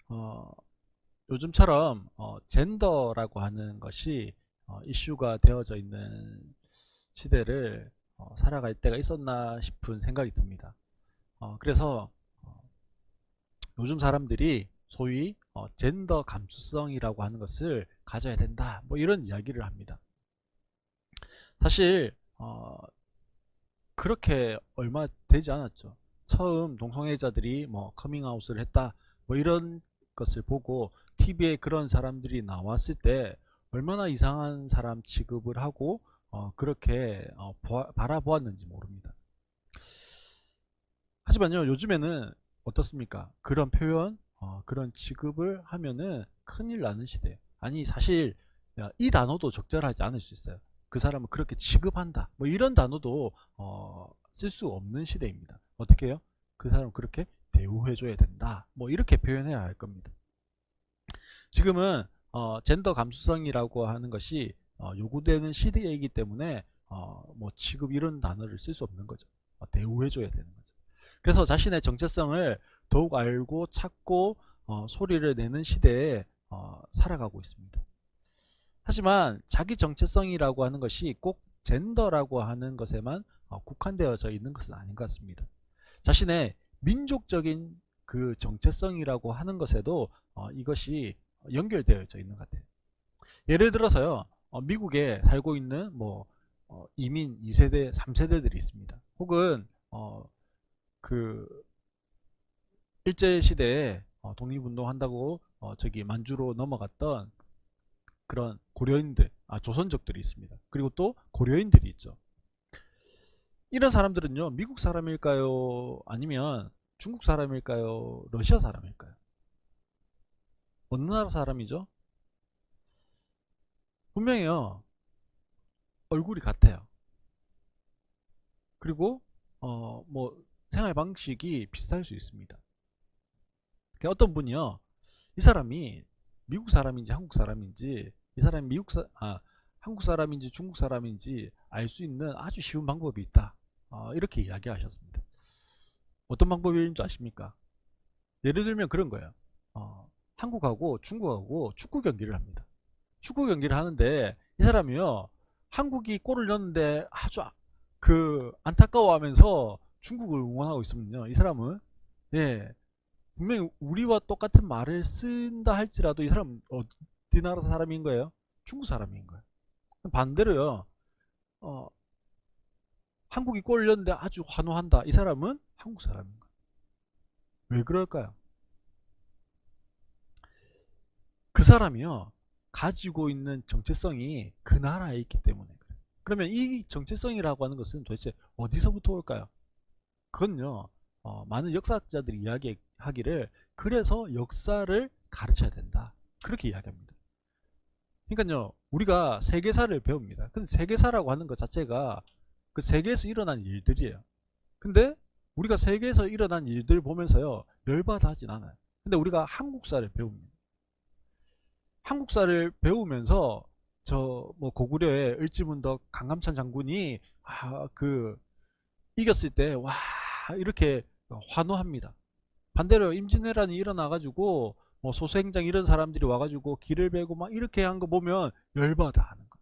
어, 요즘처럼 젠더라고 하는 것이 이슈가 되어져 있는 시대를 살아갈 때가 있었나 싶은 생각이 듭니다. 그래서 어, 요즘 사람들이 소위 젠더 감수성이라고 하는 것을 가져야 된다, 뭐 이런 이야기를 합니다. 사실 그렇게 얼마 되지 않았죠. 처음 동성애자들이 뭐 커밍아웃을 했다, 뭐 이런 것을 보고 TV에 그런 사람들이 나왔을 때 얼마나 이상한 사람 취급을 하고 그렇게 바라보았는지 모릅니다. 하지만요, 요즘에는 어떻습니까? 그런 표현, 그런 취급을 하면은 큰일 나는 시대. 아니, 사실 이 단어도 적절하지 않을 수 있어요. 그 사람을 그렇게 취급한다, 뭐 이런 단어도 쓸 수 없는 시대입니다. 어떻게 해요? 그 사람을 그렇게 대우해줘야 된다, 뭐 이렇게 표현해야 할 겁니다. 지금은 젠더 감수성이라고 하는 것이 요구되는 시대이기 때문에 뭐 취급 이런 단어를 쓸 수 없는 거죠. 대우해줘야 되는 거죠. 그래서 자신의 정체성을 더욱 알고 찾고 소리를 내는 시대에 살아가고 있습니다. 하지만 자기 정체성이라고 하는 것이 꼭 젠더라고 하는 것에만 국한되어져 있는 것은 아닌 것 같습니다. 자신의 민족적인 그 정체성이라고 하는 것에도 이것이 연결되어 있는 것 같아요. 예를 들어서요, 미국에 살고 있는 뭐 이민 2세대, 3세대들이 있습니다. 혹은 그 일제 시대에 독립운동 한다고 저기 만주로 넘어갔던 그런 고려인들, 조선족들이 있습니다. 그리고 또 고려인들이 있죠. 이런 사람들은요, 미국 사람일까요? 아니면 중국 사람일까요? 러시아 사람일까요? 어느 나라 사람이죠? 분명히요, 얼굴이 같아요. 그리고 뭐 생활 방식이 비슷할 수 있습니다. 그러니까 어떤 분이요, 이 사람이 미국 사람인지 한국 사람인지, 이 사람이 한국 사람인지 중국 사람인지 알 수 있는 아주 쉬운 방법이 있다, 이렇게 이야기하셨습니다. 어떤 방법인 줄 아십니까? 예를 들면 그런 거예요. 한국하고 중국하고 축구 경기를 합니다. 축구 경기를 하는데 이 사람이요, 한국이 골을 넣는데 아주 그 안타까워하면서 중국을 응원하고 있으면요, 이 사람은, 예, 분명히 우리와 똑같은 말을 쓴다 할지라도 이 사람은 어디 나라 사람인 거예요? 중국 사람인 거예요. 반대로요, 어, 한국이 골을 넣는데 아주 환호한다, 이 사람은 한국 사람인 거예요. 왜 그럴까요? 그 사람이요, 가지고 있는 정체성이 그 나라에 있기 때문에 그래요. 그러면 이 정체성이라고 하는 것은 도대체 어디서부터 올까요? 그건요, 많은 역사학자들이 이야기하기를, 그래서 역사를 가르쳐야 된다, 그렇게 이야기합니다. 그러니까요, 우리가 세계사를 배웁니다. 근데 세계사라고 하는 것 자체가 그 세계에서 일어난 일들이에요. 근데 우리가 세계에서 일어난 일들 보면서요, 열받아 하진 않아요. 근데 우리가 한국사를 배웁니다. 한국사를 배우면서 저 뭐 고구려의 을지문덕 강감찬 장군이 그 이겼을 때 와 이렇게 환호합니다. 반대로 임진왜란이 일어나가지고 뭐 소수행장 이런 사람들이 와가지고 길을 베고 막 이렇게 한 거 보면 열받아 하는 거.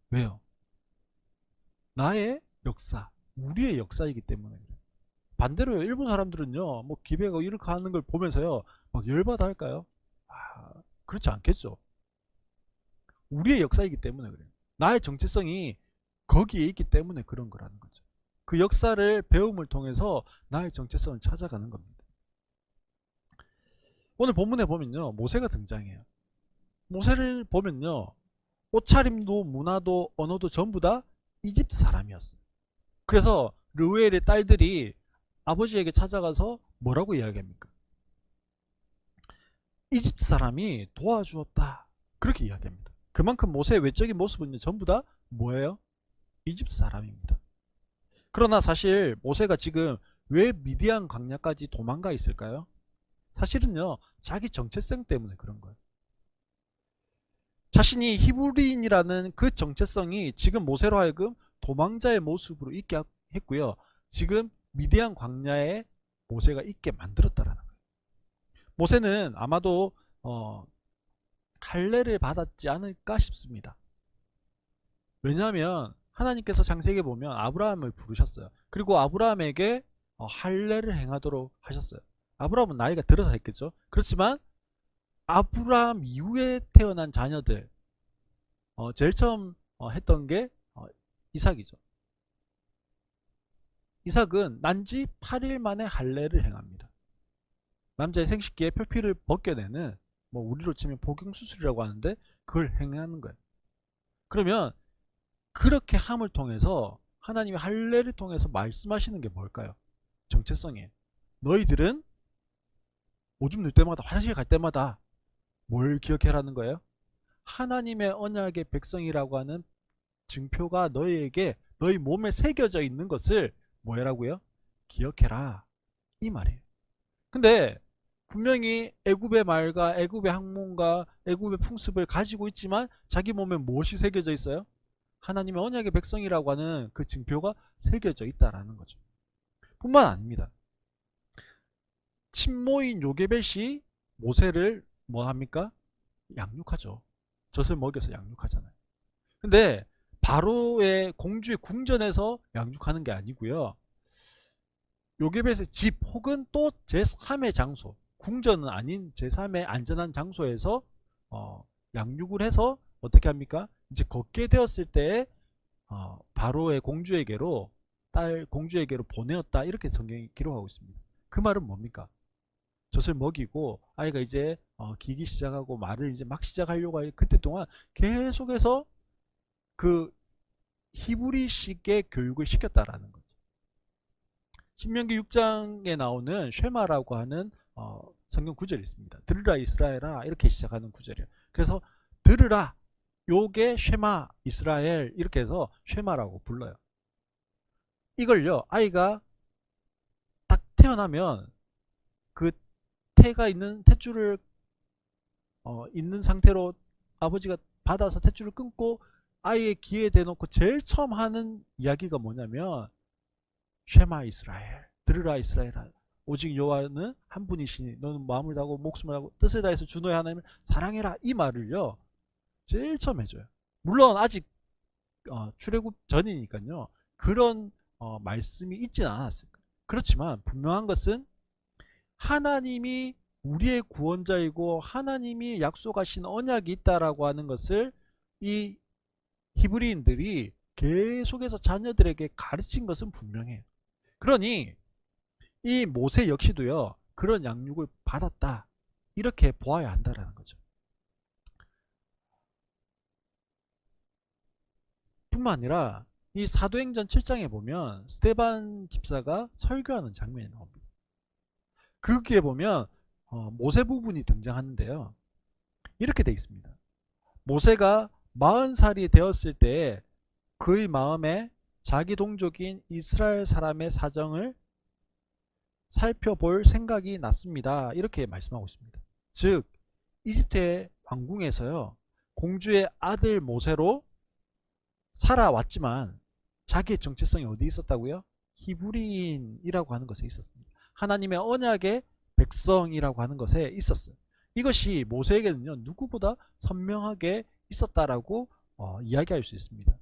왜요? 나의 역사, 우리의 역사이기 때문에 그래요. 반대로 일본 사람들은요, 뭐 기베가 이렇게 하는 걸 보면서요, 막 열받아 할까요? 그렇지 않겠죠. 우리의 역사이기 때문에 그래요. 나의 정체성이 거기에 있기 때문에 그런 거라는 거죠. 그 역사를 배움을 통해서 나의 정체성을 찾아가는 겁니다. 오늘 본문에 보면요, 모세가 등장해요. 모세를 보면요, 옷차림도 문화도 언어도 전부 다 이집트 사람이었어요. 그래서 르우엘의 딸들이 아버지에게 찾아가서 뭐라고 이야기합니까? 이집트 사람이 도와주었다, 그렇게 이야기합니다. 그만큼 모세의 외적인 모습은 전부 다 뭐예요? 이집트 사람입니다. 그러나 사실 모세가 지금 왜 미디안 광야까지 도망가 있을까요? 사실은요, 자기 정체성 때문에 그런 거예요. 자신이 히브리인이라는 그 정체성이 지금 모세로 하여금 도망자의 모습으로 있게 했고요, 지금 미디안 광야에 모세가 있게 만들었다라는 거예요. 모세는 아마도 할례를 받았지 않을까 싶습니다. 왜냐하면 하나님께서 창세기에 보면 아브라함을 부르셨어요. 그리고 아브라함에게 할례를 행하도록 하셨어요. 아브라함은 나이가 들어서 했겠죠. 그렇지만 아브라함 이후에 태어난 자녀들 제일 처음 했던 게 이삭이죠. 이삭은 난지 8일 만에 할례를 행합니다. 남자의 생식기에 표피를 벗겨내는 뭐 우리로 치면 복용수술이라고 하는데 그걸 행하는 거예요. 그러면 그렇게 함을 통해서 하나님의 할례를 통해서 말씀하시는 게 뭘까요? 정체성이에요. 너희들은 오줌 눌 때마다 화장실 갈 때마다 뭘 기억해라는 거예요? 하나님의 언약의 백성이라고 하는 증표가 너희에게 너희 몸에 새겨져 있는 것을 뭐라고요? 기억해라 이 말이에요. 근데 분명히 애굽의 말과 애굽의 학문과 애굽의 풍습을 가지고 있지만 자기 몸에 무엇이 새겨져 있어요? 하나님의 언약의 백성이라고 하는 그 증표가 새겨져 있다라는 거죠. 뿐만 아닙니다. 친모인 요게벳이 모세를 뭐 합니까? 양육하죠. 젖을 먹여서 양육하잖아요. 근데 바로의 공주의 궁전에서 양육하는 게 아니고요. 요게벳의 집 혹은 또 제3의 장소, 궁전은 아닌 제3의 안전한 장소에서 양육을 해서 어떻게 합니까? 이제 걷게 되었을 때 바로의 공주에게로 딸 공주에게로 보내었다 이렇게 성경이 기록하고 있습니다. 그 말은 뭡니까? 젖을 먹이고 아이가 이제 기기 시작하고 말을 이제 막 시작하려고 할 그때 동안 계속해서 그 히브리식의 교육을 시켰다라는 거죠. 신명기 6장에 나오는 쉐마라고 하는 성경 구절이 있습니다. 들으라 이스라엘아 이렇게 시작하는 구절이에요. 그래서 들으라 요게 쉐마 이스라엘 이렇게 해서 쉐마라고 불러요. 이걸요 아이가 딱 태어나면 그 태가 있는 탯줄을 있는 상태로 아버지가 받아서 탯줄을 끊고 아이의 귀에 대놓고 제일 처음 하는 이야기가 뭐냐면 쉐마 이스라엘 들으라 이스라엘아 오직 여호와는 한 분이시니 너는 마음을 다하고 목숨을 다하고 뜻을 다해서 주 너의 하나님을 사랑해라 이 말을요 제일 처음 해줘요. 물론 아직 출애굽 전이니까요 그런 말씀이 있지는 않았어요. 그렇지만 분명한 것은 하나님이 우리의 구원자이고 하나님이 약속하신 언약이 있다라고 하는 것을 이 히브리인들이 계속해서 자녀들에게 가르친 것은 분명해요. 그러니 이 모세 역시도요 그런 양육을 받았다 이렇게 보아야 한다라는 거죠. 뿐만 아니라 이 사도행전 7장에 보면 스데반 집사가 설교하는 장면이 나옵니다. 거기에 보면 모세 부분이 등장하는데요. 이렇게 되어 있습니다. 모세가 40살이 되었을 때 그의 마음에 자기 동족인 이스라엘 사람의 사정을 살펴볼 생각이 났습니다. 이렇게 말씀하고 있습니다. 즉 이집트의 왕궁에서요 공주의 아들 모세로 살아왔지만 자기의 정체성이 어디 있었다고요? 히브리인이라고 하는 것에 있었습니다. 하나님의 언약의 백성이라고 하는 것에 있었어요. 이것이 모세에게는요 누구보다 선명하게 있었다라고 이야기할 수 있습니다.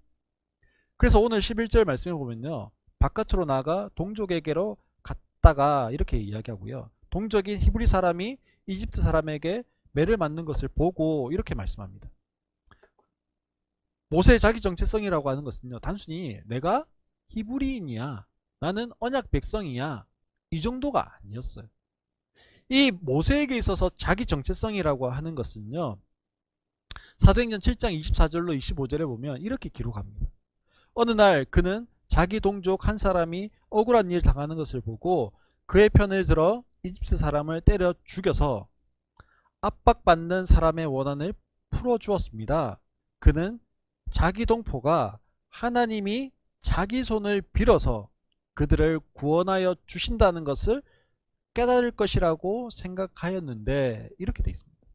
그래서 오늘 11절 말씀을 보면요 바깥으로 나가 동족에게로 갔다가 이렇게 이야기하고요 동족인 히브리 사람이 이집트 사람에게 매를 맞는 것을 보고 이렇게 말씀합니다. 모세의 자기 정체성이라고 하는 것은요 단순히 내가 히브리인이야 나는 언약 백성이야 이 정도가 아니었어요. 이 모세에게 있어서 자기 정체성이라고 하는 것은요 사도행전 7장 24절로 25절에 보면 이렇게 기록합니다. 어느 날 그는 자기 동족 한 사람이 억울한 일 당하는 것을 보고 그의 편을 들어 이집트 사람을 때려 죽여서 압박받는 사람의 원한을 풀어주었습니다. 그는 자기 동포가 하나님이 자기 손을 빌어서 그들을 구원하여 주신다는 것을 깨달을 것이라고 생각하였는데 이렇게 되어 있습니다.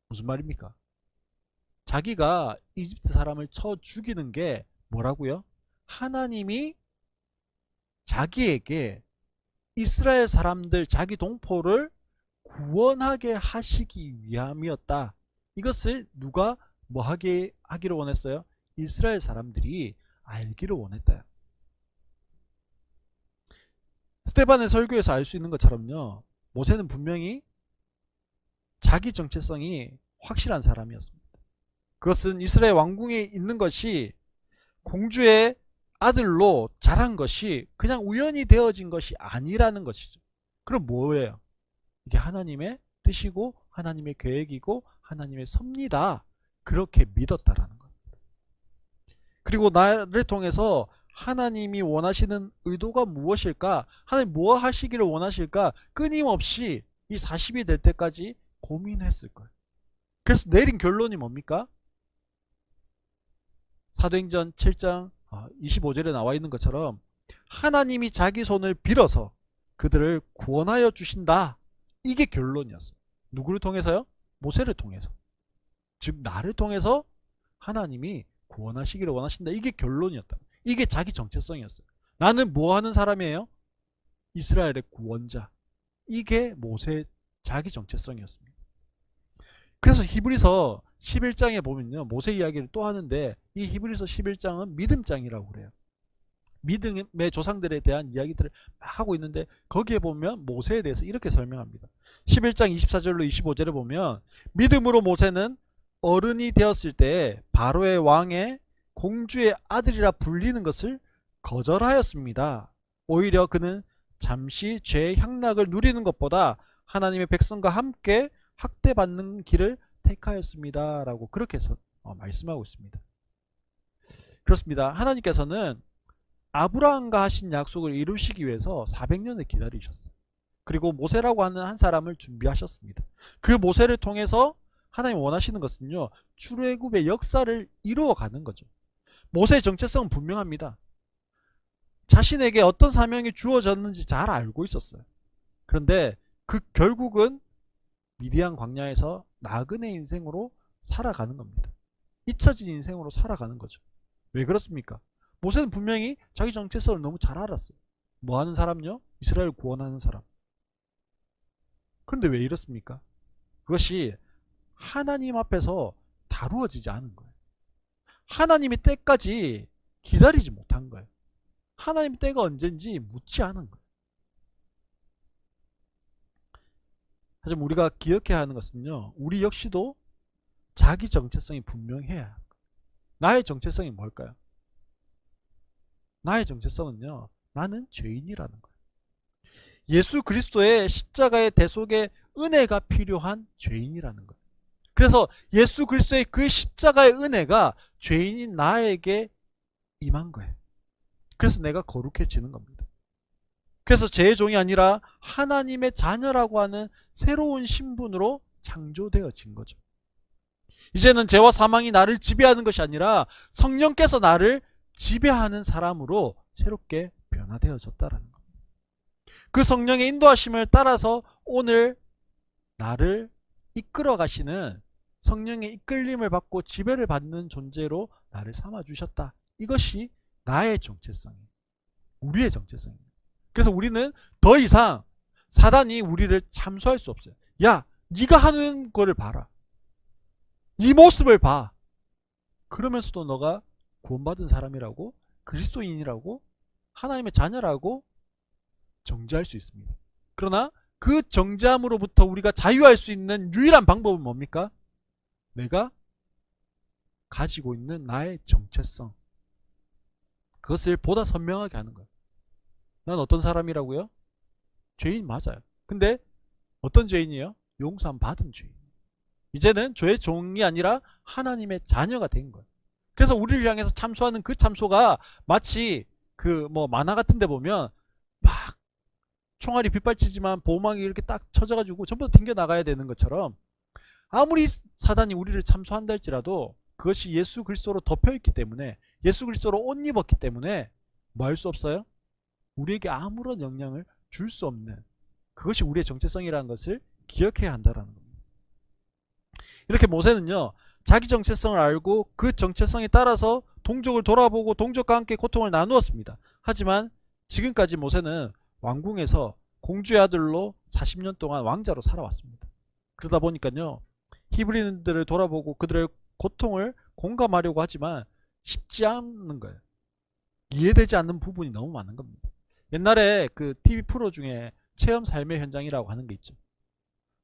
무슨 말입니까? 자기가 이집트 사람을 쳐 죽이는 게 뭐라고요? 하나님이 자기에게 이스라엘 사람들 자기 동포를 구원하게 하시기 위함이었다. 이것을 누가 뭐 하기를 원했어요? 이스라엘 사람들이 알기를 원했다. 스데반의 설교에서 알 수 있는 것처럼요, 모세는 분명히 자기 정체성이 확실한 사람이었습니다. 그것은 이스라엘 왕궁에 있는 것이 공주의 아들로 자란 것이 그냥 우연히 되어진 것이 아니라는 것이죠. 그럼 뭐예요? 이게 하나님의 뜻이고 하나님의 계획이고 하나님의 섭니다. 그렇게 믿었다라는 거예요. 그리고 나를 통해서 하나님이 원하시는 의도가 무엇일까? 하나님 뭐 하시기를 원하실까? 끊임없이 이 40이 될 때까지 고민했을 거예요. 그래서 내린 결론이 뭡니까? 사도행전 7장 25절에 나와 있는 것처럼 하나님이 자기 손을 빌어서 그들을 구원하여 주신다. 이게 결론이었어요. 누구를 통해서요? 모세를 통해서. 즉 나를 통해서 하나님이 구원하시기를 원하신다. 이게 결론이었다. 이게 자기 정체성이었어요. 나는 뭐 하는 사람이에요? 이스라엘의 구원자. 이게 모세의 자기 정체성이었습니다. 그래서 히브리서 11장에 보면요, 모세 이야기를 또 하는데 이 히브리서 11장은 믿음장이라고 그래요. 믿음의 조상들에 대한 이야기들을 막 하고 있는데 거기에 보면 모세에 대해서 이렇게 설명합니다. 11장 24절로 25절에 보면 믿음으로 모세는 어른이 되었을 때 바로의 왕의 공주의 아들이라 불리는 것을 거절하였습니다. 오히려 그는 잠시 죄의 향락을 누리는 것보다 하나님의 백성과 함께 학대받는 길을 택하였습니다. 라고 그렇게 해서 말씀하고 있습니다. 그렇습니다. 하나님께서는 아브라함과 하신 약속을 이루시기 위해서 400년을 기다리셨어요. 그리고 모세라고 하는 한 사람을 준비하셨습니다. 그 모세를 통해서 하나님 원하시는 것은요, 출애굽의 역사를 이루어가는 거죠. 모세의 정체성은 분명합니다. 자신에게 어떤 사명이 주어졌는지 잘 알고 있었어요. 그런데 그 결국은 미디안 광야에서 나그네 인생으로 살아가는 겁니다. 잊혀진 인생으로 살아가는 거죠. 왜 그렇습니까? 모세는 분명히 자기 정체성을 너무 잘 알았어요. 뭐 하는 사람요? 이스라엘을 구원하는 사람. 그런데 왜 이렇습니까? 그것이 하나님 앞에서 다루어지지 않은 거예요. 하나님의 때까지 기다리지 못한 거예요. 하나님의 때가 언젠지 묻지 않은 거예요. 하지만 우리가 기억해야 하는 것은요, 우리 역시도 자기 정체성이 분명해야 합니다. 나의 정체성이 뭘까요? 나의 정체성은요, 나는 죄인이라는 거예요. 예수 그리스도의 십자가의 대속의 은혜가 필요한 죄인이라는 거예요. 그래서 예수 그리스도의 그 십자가의 은혜가 죄인인 나에게 임한 거예요. 그래서 내가 거룩해지는 겁니다. 그래서 죄의 종이 아니라 하나님의 자녀라고 하는 새로운 신분으로 창조되어진 거죠. 이제는 죄와 사망이 나를 지배하는 것이 아니라 성령께서 나를 지배하는 사람으로 새롭게 변화되어졌다라는 겁니다. 그 성령의 인도하심을 따라서 오늘 나를 이끌어 가시는 성령의 이끌림을 받고 지배를 받는 존재로 나를 삼아주셨다. 이것이 나의 정체성이에요. 우리의 정체성입니다. 그래서 우리는 더 이상 사단이 우리를 참수할 수 없어요. 야, 네가 하는 거를 봐라. 네 모습을 봐. 그러면서도 너가 구원받은 사람이라고, 그리스도인이라고, 하나님의 자녀라고 정죄할 수 있습니다. 그러나 그 정죄함으로부터 우리가 자유할 수 있는 유일한 방법은 뭡니까? 내가 가지고 있는 나의 정체성, 그것을 보다 선명하게 하는 거예요. 난 어떤 사람이라고요? 죄인 맞아요. 근데 어떤 죄인이에요? 용서함 받은 죄인. 이제는 죄의 종이 아니라 하나님의 자녀가 된 거예요. 그래서 우리를 향해서 참소하는 그 참소가 마치 그 만화 같은 데 보면 막 총알이 빗발치지만 보호막이 이렇게 딱 쳐져가지고 전부 다 튕겨 나가야 되는 것처럼, 아무리 사단이 우리를 참소한다 할지라도 그것이 예수 그리스도로 덮여있기 때문에, 예수 그리스도로 옷 입었기 때문에 뭐 할 수 없어요? 우리에게 아무런 영향을 줄 수 없는, 그것이 우리의 정체성이라는 것을 기억해야 한다는 겁니다. 이렇게 모세는요, 자기 정체성을 알고 그 정체성에 따라서 동족을 돌아보고 동족과 함께 고통을 나누었습니다. 하지만 지금까지 모세는 왕궁에서 공주의 아들로 40년 동안 왕자로 살아왔습니다. 그러다 보니까요, 히브리인들을 돌아보고 그들의 고통을 공감하려고 하지만 쉽지 않는 거예요. 이해되지 않는 부분이 너무 많은 겁니다. 옛날에 그 TV 프로 중에 체험 삶의 현장이라고 하는 게 있죠.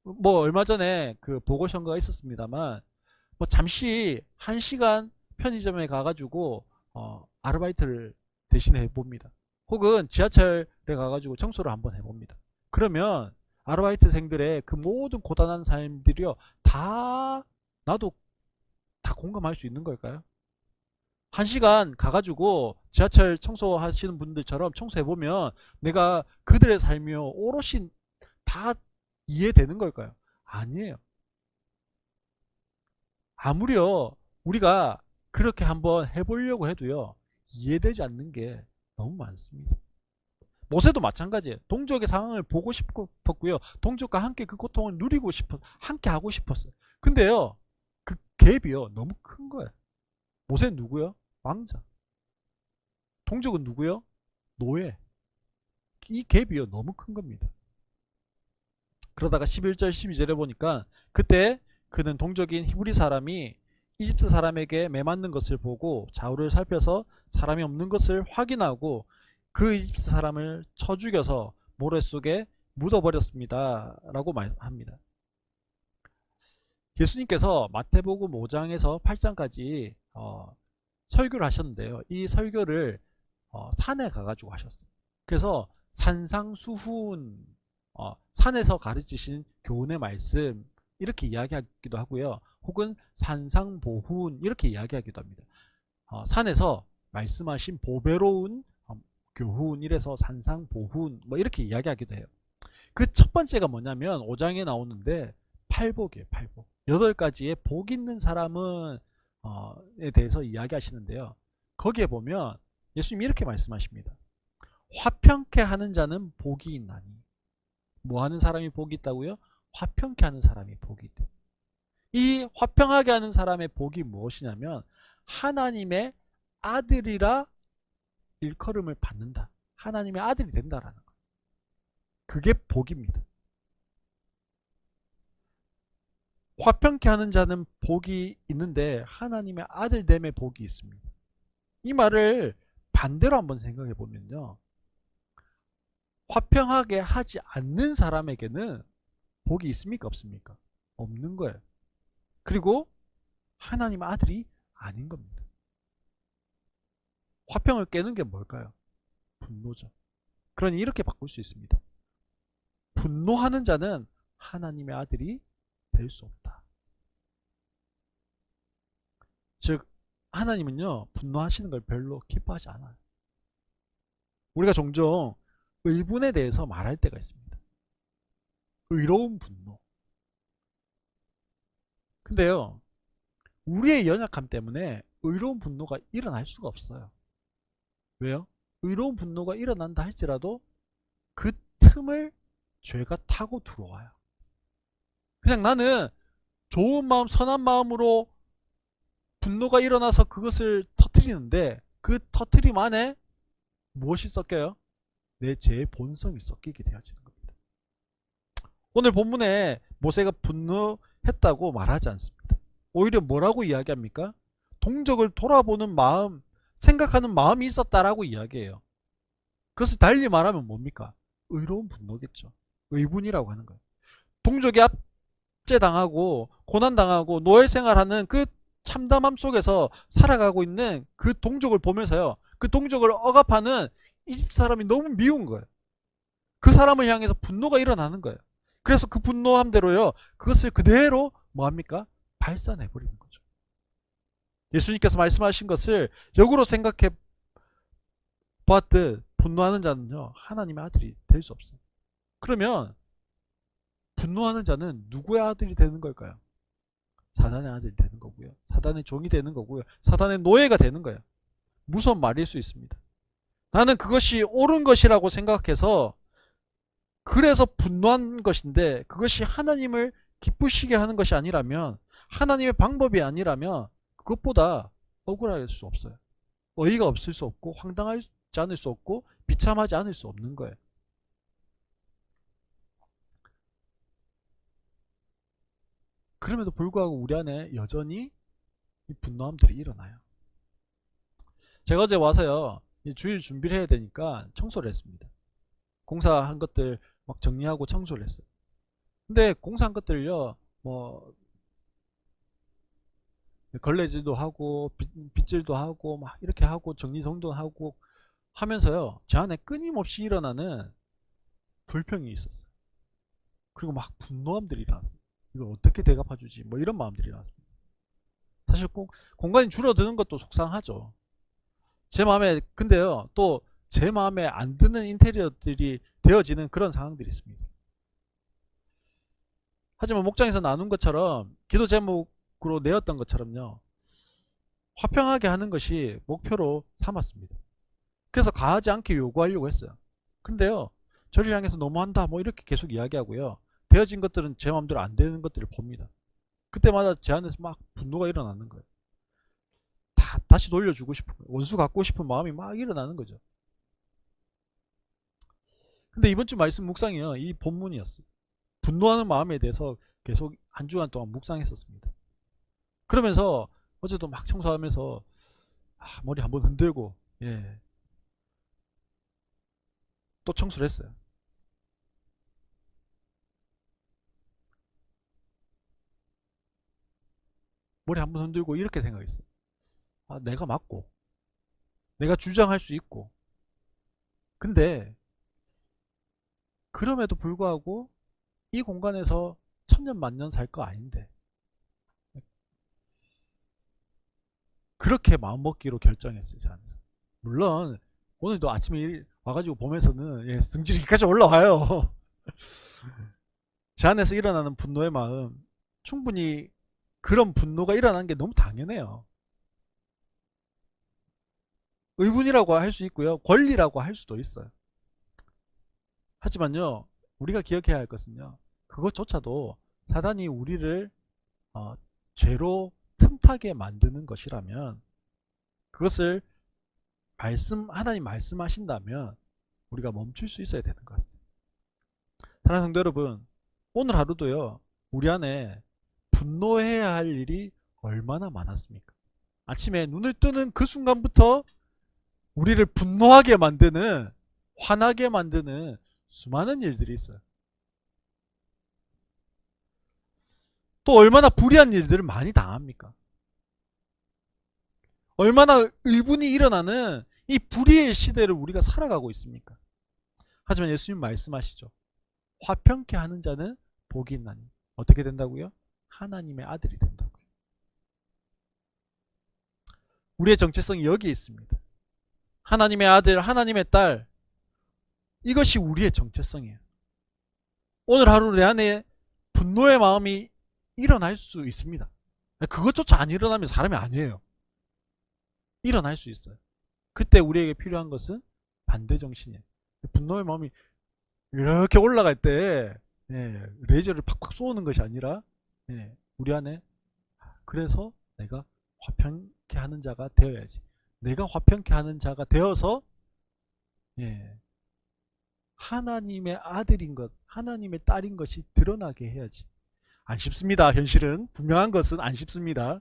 뭐 얼마 전에 그 보궐선거가 있었습니다만, 뭐 잠시 1시간 편의점에 가가지고 아르바이트를 대신에 해봅니다. 혹은 지하철에 가가지고 청소를 한번 해봅니다. 그러면 아르바이트생들의 그 모든 고단한 삶들이요, 다 나도 다 공감할 수 있는 걸까요? 1시간 가가지고 지하철 청소하시는 분들처럼 청소해보면 내가 그들의 삶이요 오롯이 다 이해되는 걸까요? 아니에요. 아무려 우리가 그렇게 한번 해보려고 해도요, 이해되지 않는 게 너무 많습니다. 모세도 마찬가지예요. 동족의 상황을 보고 싶었고요, 동족과 함께 그 고통을 누리고 함께 하고 싶었어요. 근데요, 그 갭이요 너무 큰 거예요. 모세는 누구요? 왕자. 동족은 누구요? 노예. 이 갭이요 너무 큰 겁니다. 그러다가 11절 12절에 보니까 그때 그는 동족인 히브리 사람이 이집트 사람에게 매맞는 것을 보고 좌우를 살펴서 사람이 없는 것을 확인하고 그 이집트 사람을 쳐 죽여서 모래 속에 묻어버렸습니다 라고 말합니다. 예수님께서 마태복음 5장에서 8장까지 설교를 하셨는데요, 이 설교를 산에 가가지고 하셨어요. 그래서 산상수훈, 산에서 가르치신 교훈의 말씀 이렇게 이야기하기도 하고요, 혹은 산상보훈 이렇게 이야기하기도 합니다. 산에서 말씀하신 보배로운 교훈, 이래서 산상보훈 뭐 이렇게 이야기하기도 해요. 그 첫 번째가 뭐냐면 5장에 나오는데 팔복이에요. 팔복. 8가지의 복 있는 사람은 에 대해서 이야기하시는데요, 거기에 보면 예수님이 이렇게 말씀하십니다. 화평케 하는 자는 복이 있나니. 뭐 하는 사람이 복이 있다고요? 화평케 하는 사람이 복이 있다. 이 화평하게 하는 사람의 복이 무엇이냐면 하나님의 아들이라 일컬음을 받는다, 하나님의 아들이 된다라는 거. 그게 복입니다. 화평케 하는 자는 복이 있는데 하나님의 아들됨의 복이 있습니다. 이 말을 반대로 한번 생각해 보면요, 화평하게 하지 않는 사람에게는 복이 있습니까 없습니까? 없는 거예요. 그리고 하나님의 아들이 아닌 겁니다. 화평을 깨는 게 뭘까요? 분노죠. 그러니 이렇게 바꿀 수 있습니다. 분노하는 자는 하나님의 아들이 될 수 없다. 즉 하나님은요 분노하시는 걸 별로 기뻐하지 않아요. 우리가 종종 의분에 대해서 말할 때가 있습니다. 의로운 분노. 근데요, 우리의 연약함 때문에 의로운 분노가 일어날 수가 없어요. 왜요? 의로운 분노가 일어난다 할지라도 그 틈을 죄가 타고 들어와요. 그냥 나는 좋은 마음, 선한 마음으로 분노가 일어나서 그것을 터뜨리는데 그 터뜨림 안에 무엇이 섞여요? 내 죄의 본성이 섞이게 되어지는 겁니다. 오늘 본문에 모세가 분노했다고 말하지 않습니다. 오히려 뭐라고 이야기합니까? 동족을 돌아보는 마음, 생각하는 마음이 있었다라고 이야기해요. 그것을 달리 말하면 뭡니까? 의로운 분노겠죠. 의분이라고 하는 거예요. 동족이 압제당하고 고난당하고 노예생활하는 그 참담함 속에서 살아가고 있는 그 동족을 보면서요, 그 동족을 억압하는 이집트 사람이 너무 미운 거예요. 그 사람을 향해서 분노가 일어나는 거예요. 그래서 그 분노함대로요, 그것을 그대로 뭐합니까? 발산해버리는 거죠. 예수님께서 말씀하신 것을 역으로 생각해 보았듯 분노하는 자는요 하나님의 아들이 될 수 없어요. 그러면 분노하는 자는 누구의 아들이 되는 걸까요? 사단의 아들이 되는 거고요, 사단의 종이 되는 거고요, 사단의 노예가 되는 거예요. 무서운 말일 수 있습니다. 나는 그것이 옳은 것이라고 생각해서 그래서 분노한 것인데, 그것이 하나님을 기쁘시게 하는 것이 아니라면, 하나님의 방법이 아니라면 그것보다 억울할 수 없어요. 어이가 없을 수 없고 황당하지 않을 수 없고 비참하지 않을 수 없는 거예요. 그럼에도 불구하고 우리 안에 여전히 이 분노함들이 일어나요. 제가 어제 와서요, 주일 준비를 해야 되니까 청소를 했습니다. 공사한 것들 막 정리하고 청소를 했어요. 근데 공사한 것들요, 뭐 걸레질도 하고 빗질도 하고 막 이렇게 하고 정리정돈하고 하면서요, 제 안에 끊임없이 일어나는 불평이 있었어요. 그리고 막 분노함들이 일어났어요. 이걸 어떻게 대갚아주지, 뭐 이런 마음들이 일어났습니다. 사실 꼭 공간이 줄어드는 것도 속상하죠. 제 마음에, 근데요, 또 제 마음에 안 드는 인테리어들이 되어지는 그런 상황들이 있습니다. 하지만 목장에서 나눈 것처럼, 기도 제목으로 내었던 것처럼요, 화평하게 하는 것이 목표로 삼았습니다. 그래서 가하지 않게 요구하려고 했어요. 근데요, 저를 향해서 너무한다 뭐 이렇게 계속 이야기하고요, 되어진 것들은 제 마음대로 안 되는 것들을 봅니다. 그때마다 제 안에서 막 분노가 일어나는 거예요. 다시 돌려주고 싶은 거예요. 원수 갖고 싶은 마음이 막 일어나는 거죠. 근데 이번 주 말씀 묵상이요, 이 본문이었어요. 분노하는 마음에 대해서 계속 한 주간 동안 묵상했었습니다. 그러면서 어제도 막 청소하면서 머리 한번 흔들고, 예, 또 청소를 했어요. 머리 한번 흔들고 이렇게 생각했어요. 내가 맞고 내가 주장할 수 있고, 근데 그럼에도 불구하고 이 공간에서 천년 만년 살 거 아닌데, 그렇게 마음먹기로 결정했어요. 제 안에서. 물론 오늘도 아침에 와가지고 보면서는, 예, 승질이까지 올라와요. 제 안에서 일어나는 분노의 마음, 충분히 그런 분노가 일어나는 게 너무 당연해요. 의분이라고 할 수 있고요, 권리라고 할 수도 있어요. 하지만요, 우리가 기억해야 할 것은요, 그것조차도 사단이 우리를 어, 죄로 틈타게 만드는 것이라면, 그것을 하나님 말씀하신다면 우리가 멈출 수 있어야 되는 것 같습니다. 사랑하는 성도 여러분, 오늘 하루도요, 우리 안에 분노해야 할 일이 얼마나 많았습니까? 아침에 눈을 뜨는 그 순간부터 우리를 분노하게 만드는, 화나게 만드는 수많은 일들이 있어요. 또 얼마나 불의한 일들을 많이 당합니까? 얼마나 의분이 일어나는 이 불의의 시대를 우리가 살아가고 있습니까? 하지만 예수님 말씀하시죠. 화평케 하는 자는 복이 있나니 어떻게 된다고요? 하나님의 아들이 된다고요. 우리의 정체성이 여기에 있습니다. 하나님의 아들, 하나님의 딸, 이것이 우리의 정체성이에요. 오늘 하루 내 안에 분노의 마음이 일어날 수 있습니다. 그것조차 안 일어나면 사람이 아니에요. 일어날 수 있어요. 그때 우리에게 필요한 것은 반대정신이에요. 분노의 마음이 이렇게 올라갈 때, 예, 레이저를 팍팍 쏘는 것이 아니라, 예, 우리 안에, 그래서 내가 화평케 하는 자가 되어야지. 내가 화평케 하는 자가 되어서, 예, 하나님의 아들인 것, 하나님의 딸인 것이 드러나게 해야지. 안 쉽습니다. 현실은. 분명한 것은 안 쉽습니다.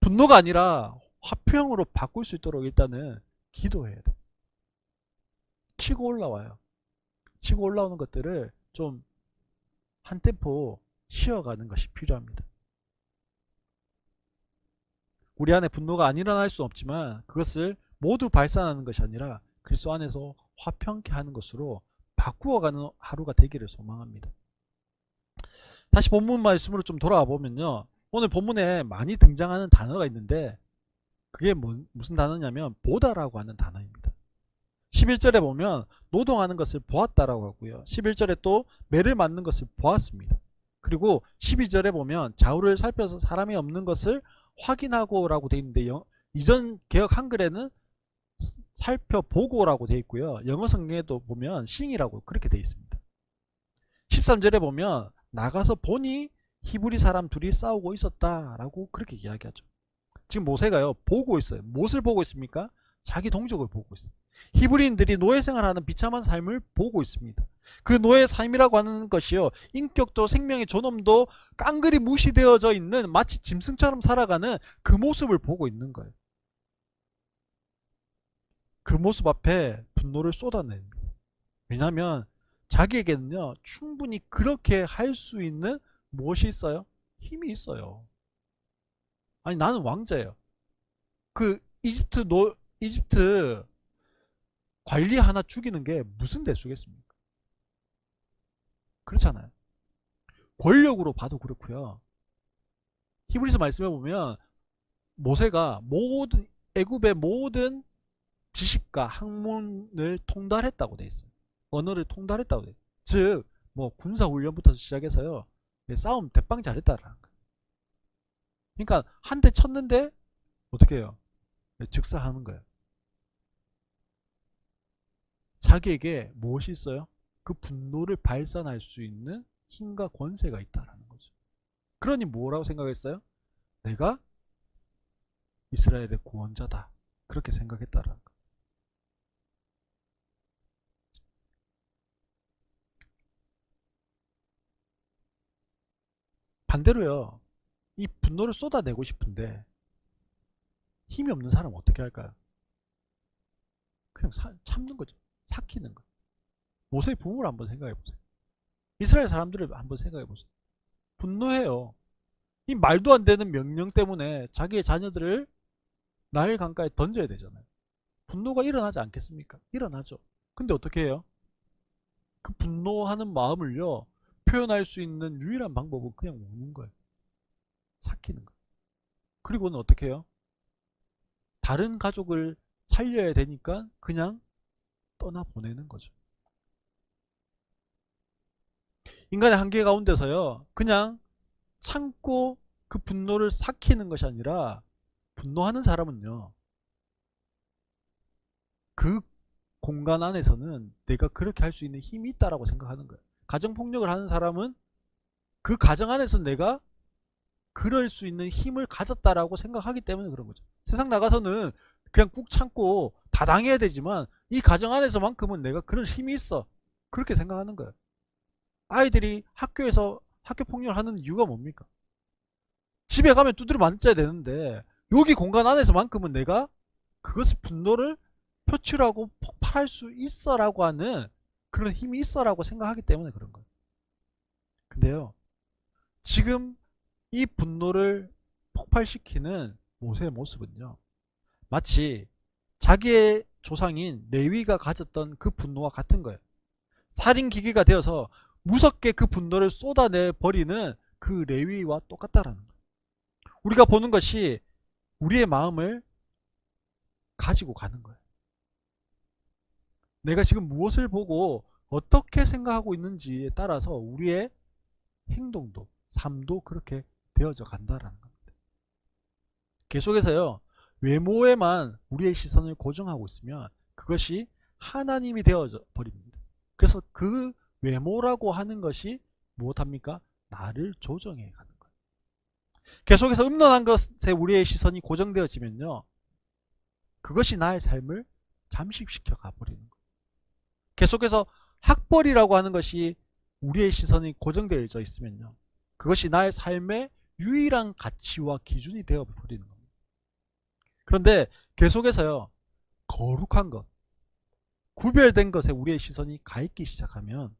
분노가 아니라 화평으로 바꿀 수 있도록 일단은 기도해야 돼. 치고 올라와요. 치고 올라오는 것들을 좀 한 템포 쉬어가는 것이 필요합니다. 우리 안에 분노가 안 일어날 수는 없지만 그것을 모두 발산하는 것이 아니라 그리스도 안에서 화평케 하는 것으로 바꾸어가는 하루가 되기를 소망합니다. 다시 본문 말씀으로 좀 돌아와 보면요, 오늘 본문에 많이 등장하는 단어가 있는데 그게 무슨 단어냐면 보다라고 하는 단어입니다. 11절에 보면 노동하는 것을 보았다라고 하고요, 11절에 또 매를 맞는 것을 보았습니다. 그리고 12절에 보면 좌우를 살펴서 사람이 없는 것을 확인하고 라고 되어 있는데, 이전 개역 한글에는 살펴보고라고 되어 있고요, 영어 성경에도 보면 싱이라고 그렇게 되어 있습니다. 13절에 보면 나가서 보니 히브리 사람 둘이 싸우고 있었다라고 그렇게 이야기하죠. 지금 모세가요 보고 있어요. 무엇을 보고 있습니까? 자기 동족을 보고 있어요. 히브리인들이 노예 생활하는 비참한 삶을 보고 있습니다. 그 노예의 삶이라고 하는 것이요, 인격도 생명의 존엄도 깡그리 무시되어져 있는 마치 짐승처럼 살아가는 그 모습을 보고 있는 거예요. 그 모습 앞에 분노를 쏟아냅니다. 왜냐하면 자기에게는요 충분히 그렇게 할 수 있는 무엇이 있어요? 힘이 있어요. 아니 나는 왕자예요. 그 이집트 관리 하나 죽이는 게 무슨 대수겠습니까? 그렇잖아요. 권력으로 봐도 그렇고요. 히브리서 말씀해 보면 모세가 모든 애굽의 모든 지식과 학문을 통달했다고 돼 있어요. 언어를 통달했다고 돼 있어요. 즉, 뭐 군사 훈련부터 시작해서요. 싸움 대빵 잘했다라는 거예요. 그러니까 한 대 쳤는데 어떻게 해요? 즉사하는 거예요. 자기에게 무엇이 있어요? 그 분노를 발산할 수 있는 힘과 권세가 있다라는 거죠. 그러니 뭐라고 생각했어요? 내가 이스라엘의 구원자다. 그렇게 생각했다라는 거예요. 반대로요. 이 분노를 쏟아내고 싶은데 힘이 없는 사람은 어떻게 할까요? 그냥 참는 거죠. 삭히는 거. 모세의 부모를 한번 생각해 보세요. 이스라엘 사람들을 한번 생각해 보세요. 분노해요. 이 말도 안 되는 명령 때문에 자기의 자녀들을 나일 강가에 던져야 되잖아요. 분노가 일어나지 않겠습니까? 일어나죠. 근데 어떻게 해요? 그 분노하는 마음을요 표현할 수 있는 유일한 방법은 그냥 우는 거예요. 삭히는 거. 그리고는 어떻게 해요? 다른 가족을 살려야 되니까 그냥 떠나보내는 거죠. 인간의 한계 가운데서요 그냥 참고 그 분노를 삭히는 것이 아니라, 분노하는 사람은요 그 공간 안에서는 내가 그렇게 할 수 있는 힘이 있다라고 생각하는 거예요. 가정폭력을 하는 사람은 그 가정 안에서 내가 그럴 수 있는 힘을 가졌다라고 생각하기 때문에 그런 거죠. 세상 나가서는 그냥 꾹 참고 다 당해야 되지만 이 가정 안에서만큼은 내가 그런 힘이 있어. 그렇게 생각하는 거예요. 아이들이 학교에서 학교 폭력을 하는 이유가 뭡니까? 집에 가면 두드려 맞아야 되는데 여기 공간 안에서만큼은 내가 그것을 분노를 표출하고 폭발할 수 있어라고 하는 그런 힘이 있어라고 생각하기 때문에 그런 거예요. 근데요 지금 이 분노를 폭발시키는 모세의 모습은요 마치 자기의 조상인 레위가 가졌던 그 분노와 같은 거예요. 살인기계가 되어서 무섭게 그 분노를 쏟아내 버리는 그 레위와 똑같다라는 거예요. 우리가 보는 것이 우리의 마음을 가지고 가는 거예요. 내가 지금 무엇을 보고 어떻게 생각하고 있는지에 따라서 우리의 행동도 삶도 그렇게 되어져 간다라는 겁니다. 계속해서요 외모에만 우리의 시선을 고정하고 있으면 그것이 하나님이 되어져 버립니다. 그래서 그 외모라고 하는 것이 무엇합니까? 나를 조정해 가는 거예요. 계속해서 음란한 것에 우리의 시선이 고정되어지면요 그것이 나의 삶을 잠식시켜 가버리는 거예요. 계속해서 학벌이라고 하는 것이 우리의 시선이 고정되어져 있으면요 그것이 나의 삶의 유일한 가치와 기준이 되어 버리는 겁니다. 그런데 계속해서요 거룩한 것, 구별된 것에 우리의 시선이 가 있기 시작하면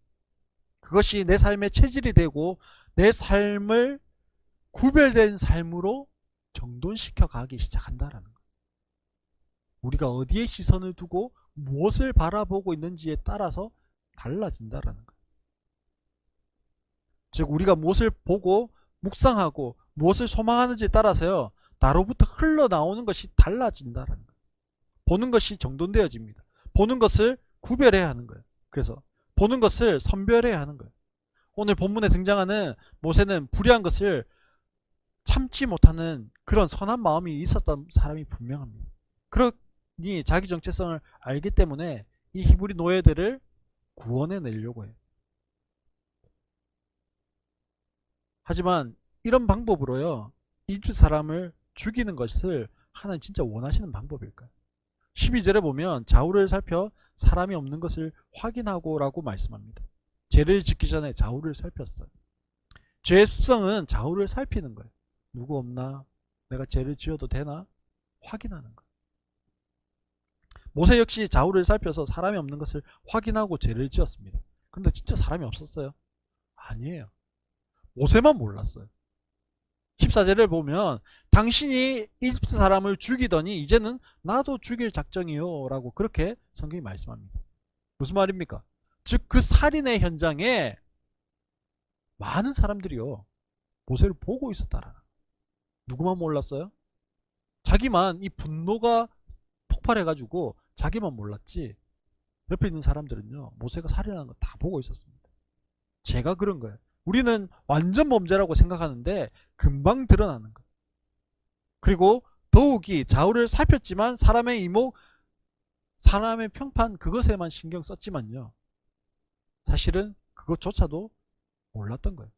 그것이 내 삶의 체질이 되고 내 삶을 구별된 삶으로 정돈시켜 가기 시작한다라는 거예요. 우리가 어디에 시선을 두고 무엇을 바라보고 있는지에 따라서 달라진다라는 거예요. 즉 우리가 무엇을 보고 묵상하고 무엇을 소망하는지에 따라서요 나로부터 흘러나오는 것이 달라진다라는 거예요. 보는 것이 정돈되어집니다. 보는 것을 구별해야 하는 거예요. 그래서 보는 것을 선별해야 하는 거예요. 오늘 본문에 등장하는 모세는 불의한 것을 참지 못하는 그런 선한 마음이 있었던 사람이 분명합니다. 그러니 자기 정체성을 알기 때문에 이 히브리 노예들을 구원해 내려고 해요. 하지만 이런 방법으로요 이집트 사람을 죽이는 것을 하나님 진짜 원하시는 방법일까요? 12절에 보면 좌우를 살펴 사람이 없는 것을 확인하고 라고 말씀합니다. 죄를 짓기 전에 좌우를 살폈어요. 죄의 습성은 좌우를 살피는 거예요. 누구 없나? 내가 죄를 지어도 되나? 확인하는 거예요. 모세 역시 좌우를 살펴서 사람이 없는 것을 확인하고 죄를 지었습니다. 그런데 진짜 사람이 없었어요? 아니에요. 모세만 몰랐어요. 14절을 보면 당신이 이집트 사람을 죽이더니 이제는 나도 죽일 작정이요 라고 그렇게 성경이 말씀합니다. 무슨 말입니까? 즉 그 살인의 현장에 많은 사람들이요 모세를 보고 있었다라는. 누구만 몰랐어요? 자기만 이 분노가 폭발해가지고 자기만 몰랐지 옆에 있는 사람들은요 모세가 살인하는 거 다 보고 있었습니다. 제가 그런 거예요. 우리는 완전 범죄라고 생각하는데 금방 드러나는 거예요. 그리고 더욱이 좌우를 살폈지만 사람의 이목, 사람의 평판 그것에만 신경 썼지만요 사실은 그것조차도 몰랐던 거예요.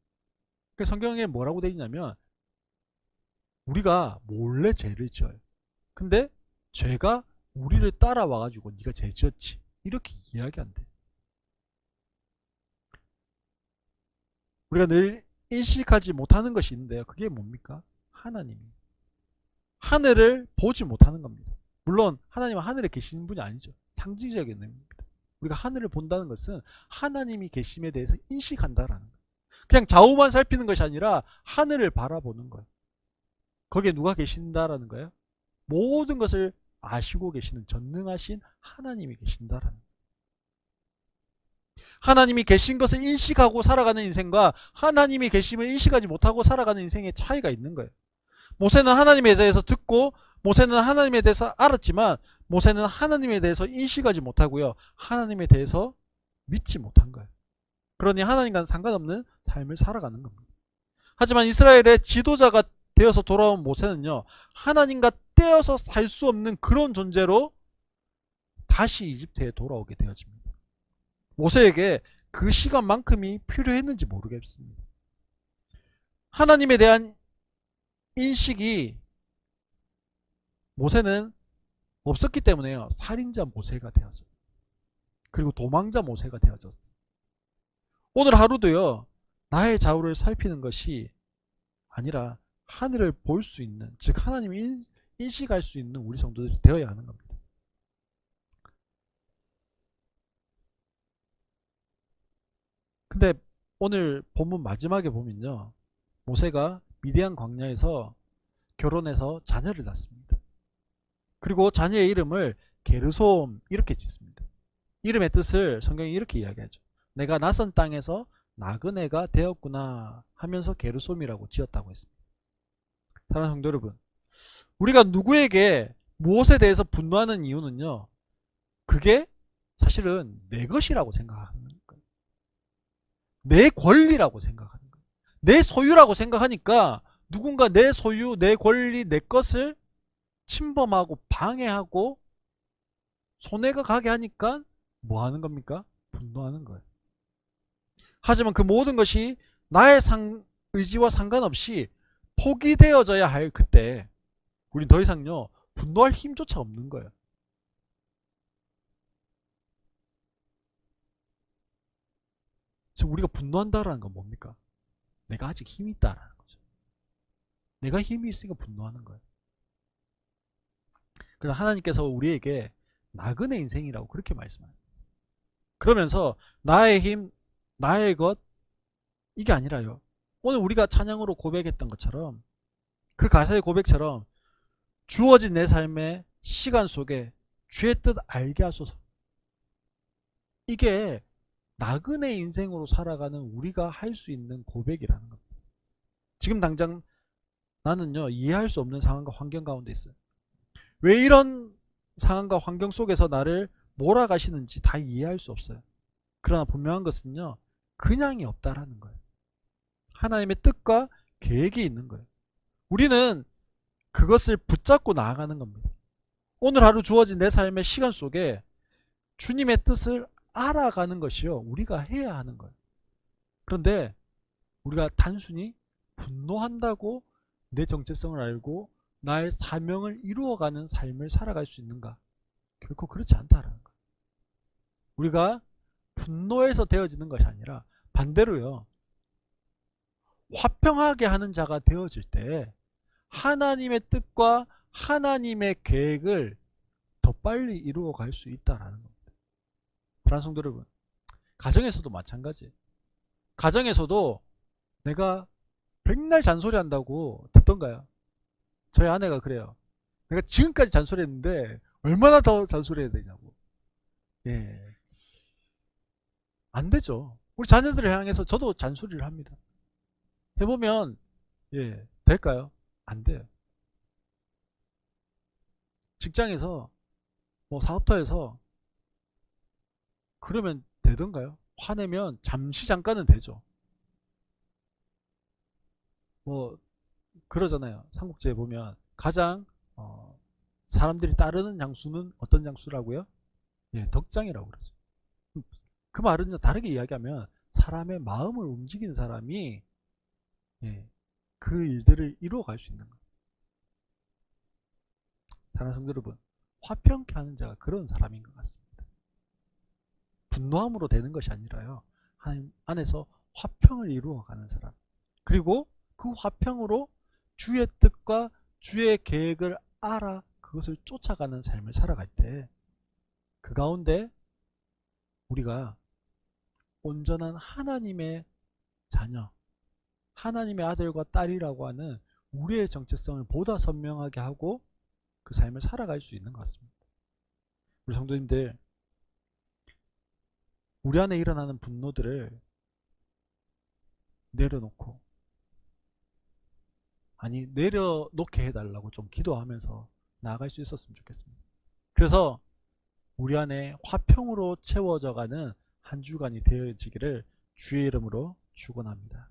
그래서 성경에 뭐라고 되어 있냐면 우리가 몰래 죄를 지어요. 근데 죄가 우리를 따라와가지고 네가 죄 지었지 이렇게 이야기 안 돼. 우리가 늘 인식하지 못하는 것이 있는데요. 그게 뭡니까? 하나님이. 하늘을 보지 못하는 겁니다. 물론 하나님은 하늘에 계시는 분이 아니죠. 상징적인 의미입니다. 우리가 하늘을 본다는 것은 하나님이 계심에 대해서 인식한다라는 거예요. 그냥 좌우만 살피는 것이 아니라 하늘을 바라보는 거예요. 거기에 누가 계신다라는 거예요? 모든 것을 아시고 계시는 전능하신 하나님이 계신다라는 거예요. 하나님이 계신 것을 인식하고 살아가는 인생과 하나님이 계심을 인식하지 못하고 살아가는 인생의 차이가 있는 거예요. 모세는 하나님에 대해서 듣고 모세는 하나님에 대해서 알았지만 모세는 하나님에 대해서 인식하지 못하고요. 하나님에 대해서 믿지 못한 거예요. 그러니 하나님과는 상관없는 삶을 살아가는 겁니다. 하지만 이스라엘의 지도자가 되어서 돌아온 모세는요. 하나님과 떼어서 살 수 없는 그런 존재로 다시 이집트에 돌아오게 되어집니다. 모세에게 그 시간만큼이 필요했는지 모르겠습니다. 하나님에 대한 인식이 모세는 없었기 때문에요. 살인자 모세가 되어졌어요. 그리고 도망자 모세가 되어졌어요. 오늘 하루도요. 나의 좌우를 살피는 것이 아니라 하늘을 볼 수 있는, 즉 하나님을 인식할 수 있는 우리 성도들이 되어야 하는 겁니다. 근데 오늘 본문 마지막에 보면요. 모세가 미디안 광야에서 결혼해서 자녀를 낳습니다. 그리고 자녀의 이름을 게르솜 이렇게 짓습니다. 이름의 뜻을 성경이 이렇게 이야기하죠. 내가 낯선 땅에서 나그네가 되었구나 하면서 게르솜이라고 지었다고 했습니다. 사랑하는 성도 여러분, 우리가 누구에게 무엇에 대해서 분노하는 이유는요. 그게 사실은 내 것이라고 생각하는 거예요. 내 권리라고 생각하는 거예요. 내 소유라고 생각하니까 누군가 내 소유, 내 권리, 내 것을 침범하고 방해하고 손해가 가게 하니까 뭐 하는 겁니까? 분노하는 거예요. 하지만 그 모든 것이 나의 의지와 상관없이 포기되어져야 할 그때 우린 더 이상요 분노할 힘조차 없는 거예요. 지금 우리가 분노한다라는 건 뭡니까? 내가 아직 힘이 있다라는 거죠. 내가 힘이 있으니까 분노하는 거예요. 그래서 하나님께서 우리에게 나그네 인생이라고 그렇게 말씀합니다. 그러면서 나의 힘, 나의 것 이게 아니라요. 오늘 우리가 찬양으로 고백했던 것처럼 그 가사의 고백처럼 주어진 내 삶의 시간 속에 주의 뜻 알게 하소서. 이게 나그네 인생으로 살아가는 우리가 할 수 있는 고백이라는 겁니다. 지금 당장 나는요 이해할 수 없는 상황과 환경 가운데 있어요. 왜 이런 상황과 환경 속에서 나를 몰아가시는지 다 이해할 수 없어요. 그러나 분명한 것은요 그냥이 없다라는 거예요. 하나님의 뜻과 계획이 있는 거예요. 우리는 그것을 붙잡고 나아가는 겁니다. 오늘 하루 주어진 내 삶의 시간 속에 주님의 뜻을 알아가는 것이요 우리가 해야 하는 거예요. 그런데 우리가 단순히 분노한다고 내 정체성을 알고 나의 사명을 이루어가는 삶을 살아갈 수 있는가? 결코 그렇지 않다라는 거예요. 우리가 분노에서 되어지는 것이 아니라 반대로요. 화평하게 하는 자가 되어질 때 하나님의 뜻과 하나님의 계획을 더 빨리 이루어 갈 수 있다라는 겁니다. 사랑하는 성도 여러분, 가정에서도 마찬가지. 가정에서도 내가 백날 잔소리 한다고 듣던가요? 저희 아내가 그래요. 내가 지금까지 잔소리했는데 얼마나 더 잔소리해야 되냐고. 예, 안 되죠. 우리 자녀들을 향해서 저도 잔소리를 합니다. 해보면 예, 될까요? 안 돼요. 직장에서 뭐 사업터에서 그러면 되던가요? 화내면 잠시 잠깐은 되죠. 뭐 그러잖아요. 삼국지에 보면 가장 사람들이 따르는 장수는 어떤 장수라고요? 예, 덕장이라고 그러죠. 그 말은요, 다르게 이야기하면 사람의 마음을 움직이는 사람이 예, 그 일들을 이루어갈 수 있는 거예요. 사랑하는 성도 여러분, 화평케 하는 자가 그런 사람인 것 같습니다. 분노함으로 되는 것이 아니라요, 하나님 안에서 화평을 이루어가는 사람, 그리고 그 화평으로 주의 뜻과 주의 계획을 알아 그것을 쫓아가는 삶을 살아갈 때 그 가운데 우리가 온전한 하나님의 자녀, 하나님의 아들과 딸이라고 하는 우리의 정체성을 보다 선명하게 하고 그 삶을 살아갈 수 있는 것 같습니다. 우리 성도님들, 우리 안에 일어나는 분노들을 내려놓고, 아니 내려놓게 해달라고 좀 기도하면서 나아갈 수 있었으면 좋겠습니다. 그래서 우리 안에 화평으로 채워져가는 한 주간이 되어지기를 주의 이름으로 축원합니다.